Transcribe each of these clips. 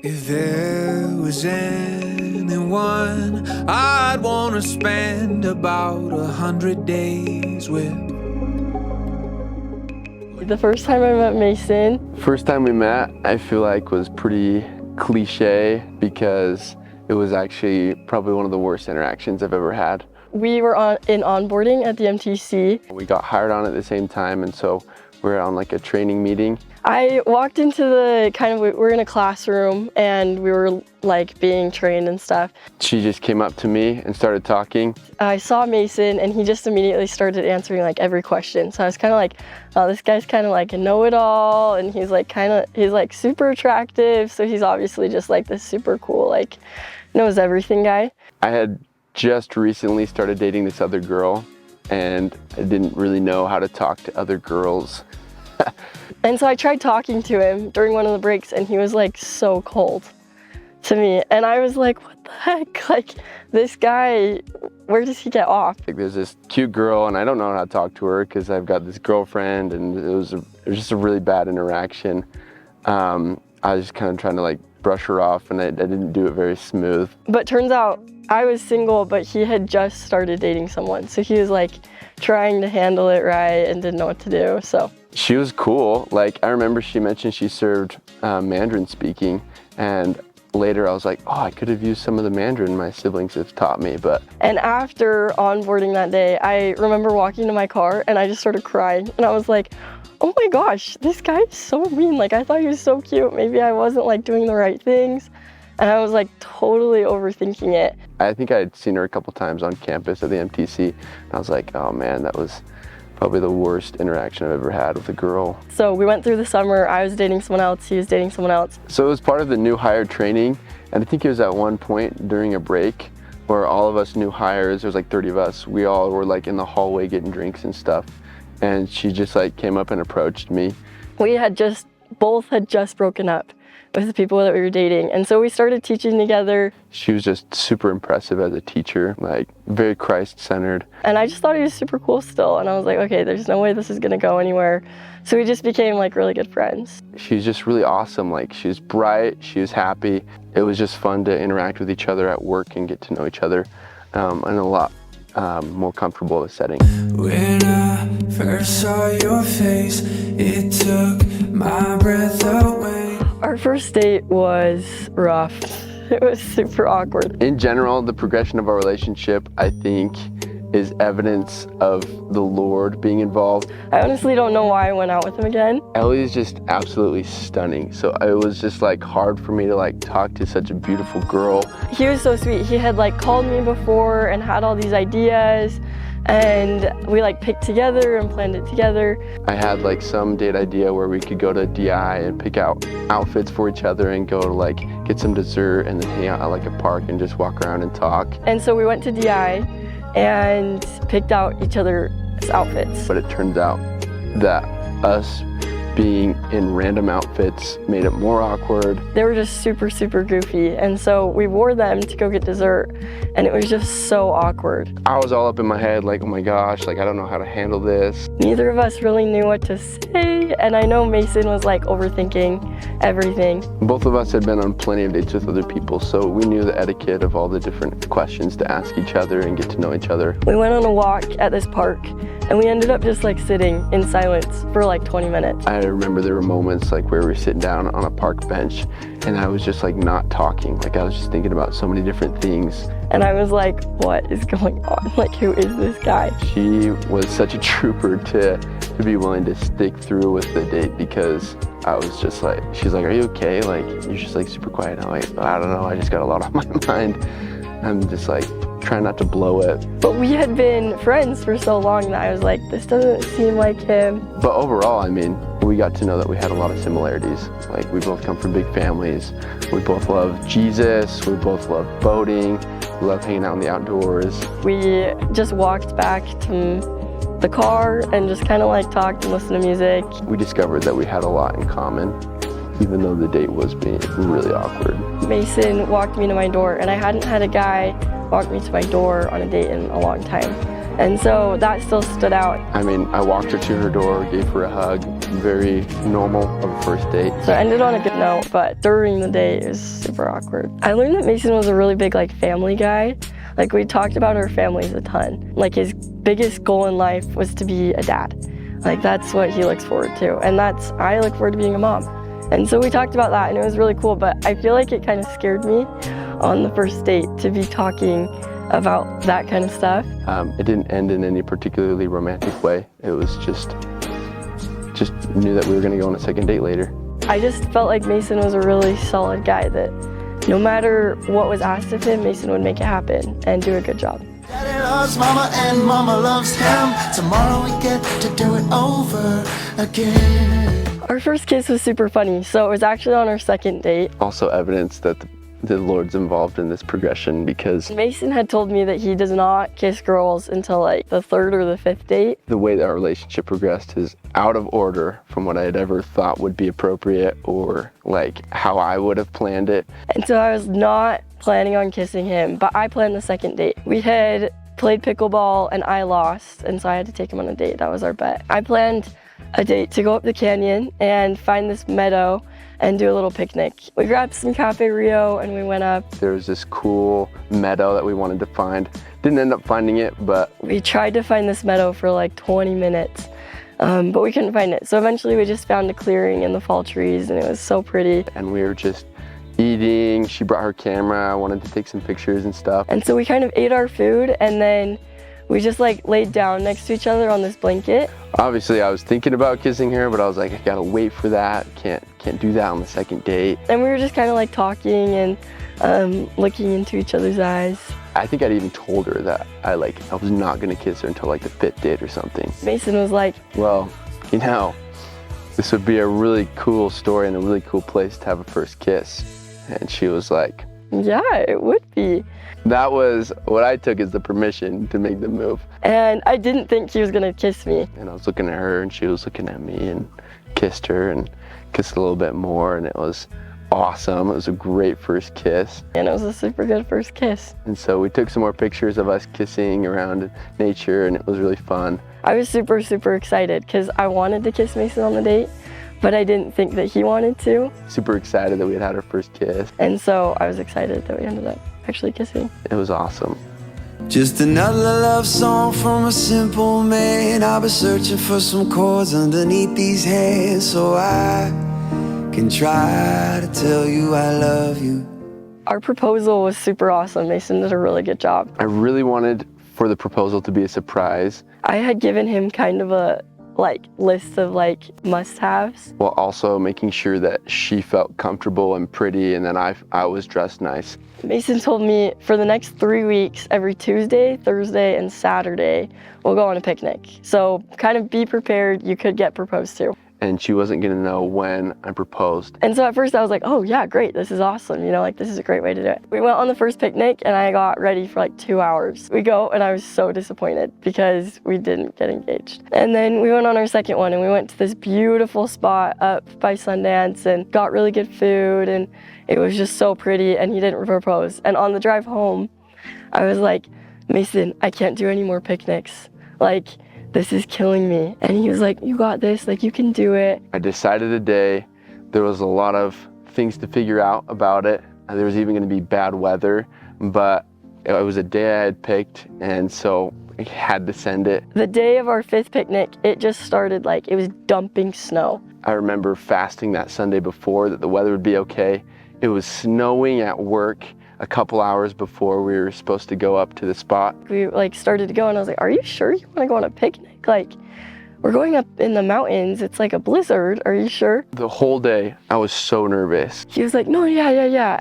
If there was anyone I'd want to spend about 100 days with. The first time I met Mason. First time we met, I feel like was pretty cliche because it was actually probably one of the worst interactions I've ever had. We were in onboarding at the MTC. We got hired on at the same time, and so we were on like a training meeting. I walked into we're in a classroom and we were like being trained and stuff. She just came up to me and started talking. I saw Mason and he just immediately started answering like every question. So I was kind of like, oh, this guy's kind of like a know-it-all, and he's like super attractive. So he's obviously just like this super cool, like knows everything guy. I had just recently started dating this other girl, and I didn't really know how to talk to other girls. And so I tried talking to him during one of the breaks, and he was like so cold to me. And I was like, what the heck? Like, this guy, where does he get off? Like, there's this cute girl, and I don't know how to talk to her because I've got this girlfriend, and it was just a really bad interaction. I was just kind of trying to like brush her off, and I didn't do it very smooth. But turns out I was single, but he had just started dating someone. So he was like trying to handle it right and didn't know what to do, so. She was cool. Like, I remember she mentioned she served Mandarin speaking, and later I was like, oh, I could have used some of the Mandarin my siblings have taught me, but. And after onboarding that day, I remember walking to my car and I just started crying, and I was like, oh my gosh, this guy is so mean. Like, I thought he was so cute. Maybe I wasn't like doing the right things. And I was like totally overthinking it. I think I had seen her a couple times on campus at the MTC, and I was like, oh man, that was probably the worst interaction I've ever had with a girl. So we went through the summer, I was dating someone else, he was dating someone else. So it was part of the new hire training, and I think it was at one point during a break where all of us new hires, there was like 30 of us, we all were like in the hallway getting drinks and stuff, and she just like came up and approached me. We both had just broken up with the people that we were dating, and so we started teaching together. She was just super impressive as a teacher, like very Christ-centered. And I just thought he was super cool still, and I was like, okay, there's no way this is gonna go anywhere. So we just became like really good friends. She's just really awesome. Like, she was bright, she was happy. It was just fun to interact with each other at work and get to know each other in a lot more comfortable setting. When I first saw your face, it took my breath away. Our first date was rough. It was super awkward. In general, the progression of our relationship, I think, is evidence of the Lord being involved. I honestly don't know why I went out with him again. Ellie is just absolutely stunning. So it was just like hard for me to like talk to such a beautiful girl. He was so sweet. He had like called me before and had all these ideas, and we like picked together and planned it together. I had like some date idea where we could go to DI and pick out outfits for each other and go to like get some dessert and then hang out at like a park and just walk around and talk. And so we went to DI and picked out each other's outfits. But it turns out that us being in random outfits made it more awkward. They were just super, super goofy, and so we wore them to go get dessert, and it was just so awkward. I was all up in my head like, oh my gosh, like I don't know how to handle this. Neither of us really knew what to say, and I know Mason was like overthinking everything. Both of us had been on plenty of dates with other people, so we knew the etiquette of all the different questions to ask each other and get to know each other. We went on a walk at this park, and we ended up just like sitting in silence for like 20 minutes. I remember there were moments like where we were sitting down on a park bench and I was just like not talking. Like, I was just thinking about so many different things. And I was like, what is going on? Like, who is this guy? She was such a trooper to be willing to stick through with the date, because I was just like, she's like, are you okay? Like, you're just like super quiet. I'm like, I don't know, I just got a lot on my mind. I'm just like trying not to blow it. But we had been friends for so long that I was like, this doesn't seem like him. But overall, I mean, we got to know that we had a lot of similarities. Like, we both come from big families. We both love Jesus. We both love boating. We love hanging out in the outdoors. We just walked back to the car and just kind of like talked and listened to music. We discovered that we had a lot in common, even though the date was being really awkward. Mason walked me to my door, and I hadn't had a guy walk me to my door on a date in a long time. And so that still stood out. I mean, I walked her to her door, gave her a hug, very normal of a first date. So it ended on a good note, but during the day it was super awkward. I learned that Mason was a really big like family guy. Like we talked about our families a ton. Like his biggest goal in life was to be a dad. Like that's what he looks forward to. And I look forward to being a mom. And so we talked about that and it was really cool, but I feel like it kind of scared me on the first date to be talking about that kind of stuff. It didn't end in any particularly romantic way. It was just knew that we were gonna go on a second date later. I just felt like Mason was a really solid guy that no matter what was asked of him, Mason would make it happen and do a good job. Daddy loves mama and mama loves him. Tomorrow we get to do it over again. Our first kiss was super funny, so it was actually on our second date. Also evidence that the Lord's involved in this progression, because Mason had told me that he does not kiss girls until like the third or the fifth date. the way that our relationship progressed is out of order from what I had ever thought would be appropriate or like how I would have planned it. And so I was not planning on kissing him, but I planned the second date. We had played pickleball and I lost, and so I had to take him on a date. That was our bet. I planned a date to go up the canyon and find this meadow and do a little picnic. We grabbed some Cafe Rio and we went up. There was this cool meadow that we wanted to find. Didn't end up finding it, but We tried to find this meadow for like 20 minutes, but we couldn't find it. So eventually we just found a clearing in the fall trees and it was so pretty. and we were just eating. She brought her camera. I wanted to take some pictures and stuff. And so we kind of ate our food and then we just like laid down next to each other on this blanket. Obviously, I was thinking about kissing her, but I was like, I gotta wait for that. Can't do that on the second date. And we were just kind of like talking and looking into each other's eyes. I think I'd even told her that I was not gonna kiss her until like the fifth date or something. Mason was like, Well, you know, this would be a really cool story and a really cool place to have a first kiss. And she was like, yeah, it would be. that was what I took as the permission to make the move. And I didn't think he was gonna kiss me. And I was looking at her and she was looking at me and kissed her and kissed a little bit more, and it was awesome. It was a great first kiss. And it was a super good first kiss. And so we took some more pictures of us kissing around nature, and it was really fun. I was super, super excited because I wanted to kiss Mason on the date, but I didn't think that he wanted to. Super excited that we had had our first kiss. And so I was excited that we ended up actually kissing. It was awesome. Just another love song from a simple man. I've been searching for some chords underneath these hands so I can try to tell you I love you. Our proposal was super awesome. Mason did a really good job. I really wanted for the proposal to be a surprise, I had given him kind of a list of must-haves. while also making sure that she felt comfortable and pretty, and then I was dressed nice. Mason told me for the next 3 weeks, every Tuesday, Thursday, and Saturday, we'll go on a picnic. So kind of be prepared, you could get proposed to. And she wasn't gonna know when I proposed. And so at first I was like, oh yeah, great, this is awesome. You know, this is a great way to do it. We went on the first picnic and I got ready for 2 hours. We go and I was so disappointed because we didn't get engaged. And then we went on our second one and we went to this beautiful spot up by Sundance and got really good food, and it was just so pretty, and he didn't propose. And on the drive home, I was like, Mason, I can't do any more picnics. This is killing me. And he was like, you got this, you can do it. I decided a day. There was a lot of things to figure out about it. There was even gonna be bad weather, but it was a day I had picked, and so I had to send it. The day of our fifth picnic, it just started it was dumping snow. I remember fasting that Sunday before that the weather would be okay. It was snowing at work a couple hours before we were supposed to go up to the spot. We started to go and I was like, are you sure you want to go on a picnic? We're going up in the mountains. It's like a blizzard. Are you sure? The whole day I was so nervous. He was like, no, yeah.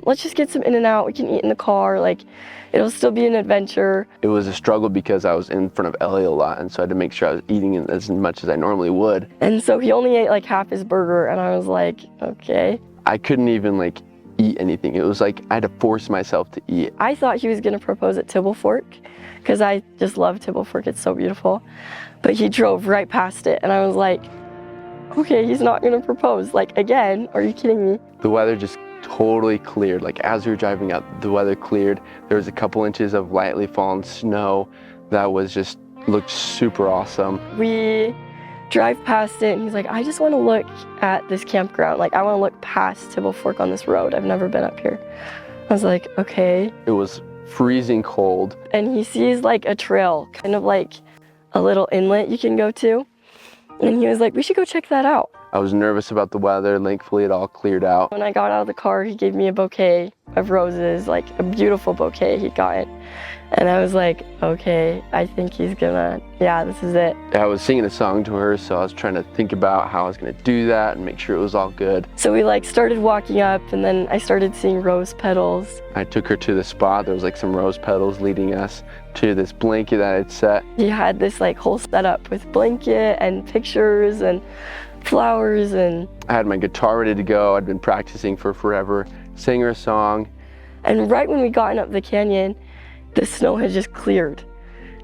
Let's just get some In-N-Out. We can eat in the car. It'll still be an adventure. It was a struggle because I was in front of Ellie a lot, and so I had to make sure I was eating as much as I normally would. And so he only ate half his burger, and I was like, okay. I couldn't even eat anything. It was I had to force myself to eat. I thought he was gonna propose at Tibble Fork because I just love Tibble Fork, it's so beautiful. But he drove right past it and I was like, okay, he's not gonna propose. Again, are you kidding me? The weather just totally cleared. As we were driving out, the weather cleared. There was a couple inches of lightly fallen snow that was looked super awesome. We drive past it, and he's like, I just want to look at this campground. Like, I want to look past Tibble Fork on this road. I've never been up here. I was like, okay. It was freezing cold. And he sees like a trail, kind of like a little inlet you can go to. And he was like, we should go check that out. I was nervous about the weather, and thankfully it all cleared out. When I got out of the car, he gave me a bouquet of roses, like a beautiful bouquet he got it. And I was like, okay, I think he's gonna, yeah, this is it. I was singing a song to her, so I was trying to think about how I was gonna do that and make sure it was all good. So we like started walking up, and then I started seeing rose petals. I took her to the spot. There was like some rose petals leading us to this blanket that I'd set. He had this like whole setup with blanket and pictures and flowers, and I had my guitar ready to go. I'd been practicing for forever, sang her a song. And right when we got up the canyon, the snow had just cleared.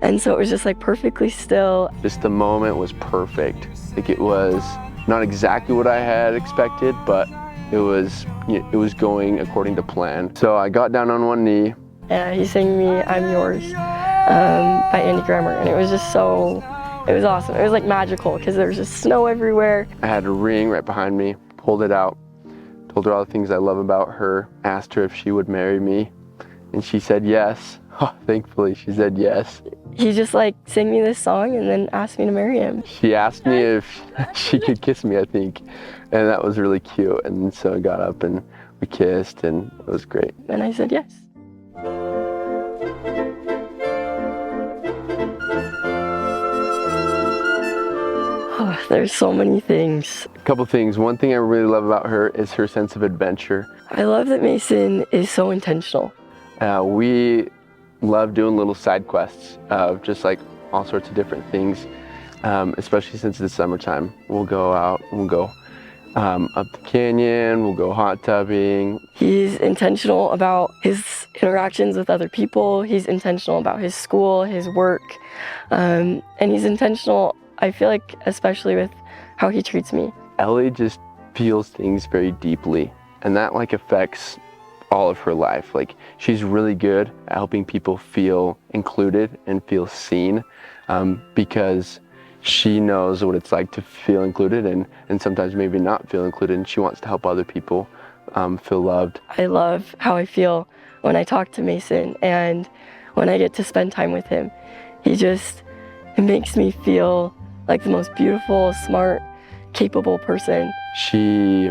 And so it was just like perfectly still. Just the moment was perfect. Like, it was not exactly what I had expected, but it was going according to plan. So I got down on one knee. And he sang me I'm Yours by Andy Grammer. And it was just so, it was awesome. It was like magical because there was just snow everywhere. I had a ring right behind me, pulled it out, told her all the things I love about her, asked her if she would marry me, and she said yes. Oh, thankfully, she said yes. He just like sang me this song and then asked me to marry him. She asked me if she could kiss me, I think, and that was really cute. And so I got up and we kissed, and it was great. And I said yes. Oh, there's so many things. A couple things. One thing I really love about her is her sense of adventure. I love that Mason is so intentional. We love doing little side quests of just like all sorts of different things, especially since it's summertime. We'll go out, we'll go up the canyon, we'll go hot tubbing. He's intentional about his interactions with other people. He's intentional about his school, his work, and he's intentional, I feel like, especially with how he treats me. Ellie just feels things very deeply, and that like affects all of her life. Like, she's really good at helping people feel included and feel seen, because she knows what it's like to feel included and sometimes maybe not feel included, and she wants to help other people feel loved. I love how I feel when I talk to Mason and when I get to spend time with him. It makes me feel like the most beautiful, smart, capable person. She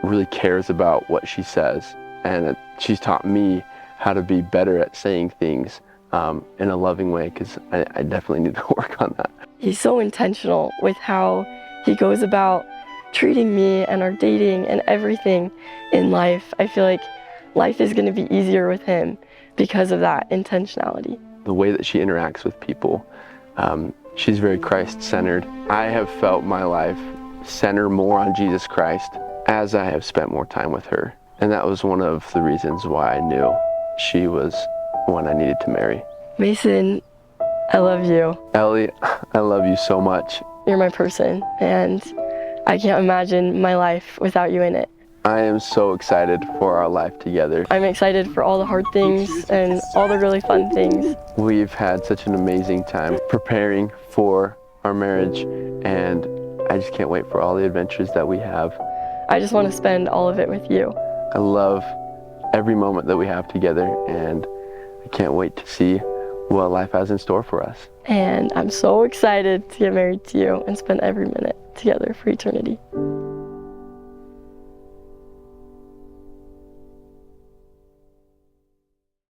really cares about what she says, and she's taught me how to be better at saying things in a loving way, because I definitely need to work on that. He's so intentional with how he goes about treating me and our dating and everything in life. I feel like life is going to be easier with him because of that intentionality. The way that she interacts with people, she's very Christ-centered. I have felt my life center more on Jesus Christ as I have spent more time with her. And that was one of the reasons why I knew she was one I needed to marry. Mason, I love you. Ellie, I love you so much. You're my person, and I can't imagine my life without you in it. I am so excited for our life together. I'm excited for all the hard things and all the really fun things. We've had such an amazing time preparing for our marriage, and I just can't wait for all the adventures that we have. I just want to spend all of it with you. I love every moment that we have together, and I can't wait to see what life has in store for us. And I'm so excited to get married to you and spend every minute together for eternity.